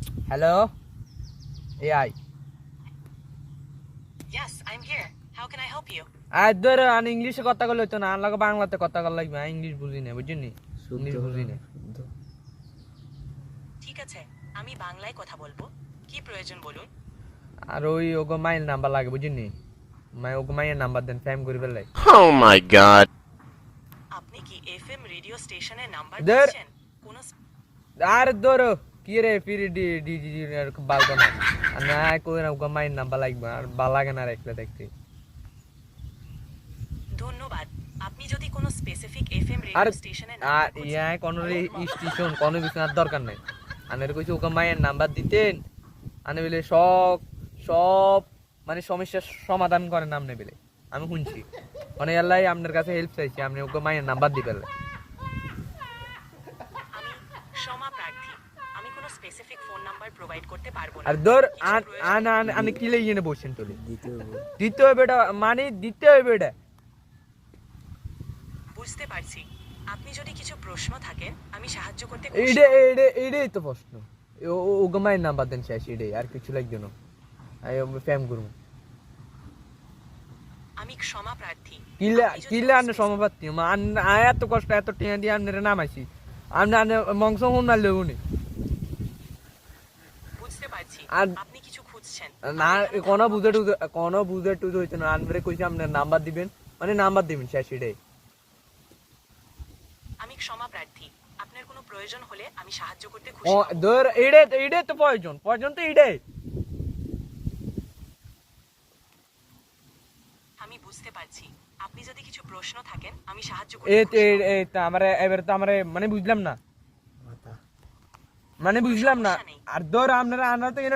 Hello? AI. Yes, I'm here. How can I help you? আর ধর আন ইংলিশে কথা বলে হইতো না আর লাগে বাংলাতে কথা বলা লাগবে ইংলিশ বুঝি না বুঝিনি ইংলিশ বুঝি না ঠিক আছে, আমি বাংলায় কথা বলবো। কি প্রয়োজন বলুন? আর ওই ওগো মাইল নাম্বার লাগে বুঝিনি ওগো মাইয়ের নাম্বার দেন ফ্যাম করি বেলাই Oh my god. আপনি কি এফএম রেডিও স্টেশনের নাম্বার ধর। দিচ্ছেন? কোন আর ধরো কি রে ফিরি ডি ডি ডি বালতো না আর না কই না ওগো মাইয়ের নাম্বার লাগবে আর ভাল লাগে না রাখলে দেখতে ধন্যবাদ। আপনি যদি কোনো স্পেসিফিক এফএম আর রেডিও স্টেশনের আর নাম্বার খুঁজছেন, ইয়া কোনো স্টেশন কোনো কিছু আর দরকার নাই আনের কইছে ওগো মাইয়ের নাম্বার দিতেন আনে বলে সব সব মানে সমস্যার সমাধান করে নাম নেবেলে আমি শুনছি মানে আল্লাহ আপনার কাছে হেল্প চাইছি আপনি ওকে মায়ের নাম্বার দিবেন আমি ক্ষমা প্রার্থী। আমি কোনো স্পেসিফিক ফোন নাম্বার প্রোভাইড করতে পারবো না। আর ধর কিছু প্রয়োজন- আনে কি লেগে এনে বসছেন তোলে দিতে হবে এটা মানে দিতে হবে এটা বুঝতে পারছি। আপনি যদি কিছু প্রশ্ন থাকেন, আমি সাহায্য করতে এইডে এইডে এইডেই তো প্রশ্ন ওকে মায়ের নাম্বার দেন শেষ এটাই আর কিছু লাগবে না আমি ফ্যাম করবো আমি ক্ষমা প্রার্থী। কিলে আপনি যদি কিলে কোনো আনে সমাপাত্তি এত কষ্ট এত টিয়া দিয়ে আপনার নাম আইছি আপনি আনে মাংস হুন না লেবু নি বুঝতে পারছি। আর আপনি কিছু খুঁজছেন। না আমি এখানে কোনো থাকবো। বুঝে টুজে হইতো না আনবারে কইছি আপনার নাম্বার দিবেন মানে নাম্বার দিবেন শেষ এটাই আমি ক্ষমা প্রার্থী। আপনার কোনো প্রয়োজন হলে আমি সাহায্য করতে ও খুশি হব। ধর এইডে তো প্রয়োজন তো এইডে আমি বুঝতে পারছি। আপনি যদি কিছু প্রশ্ন থাকেন, আমি সাহায্য এ করতে খুশি হব। এই তো আমার এবার তো আমার মানে বুঝলাম না মানে বুঝলাম না সমস্যা নেই। আর ধর আপনারা আনা তো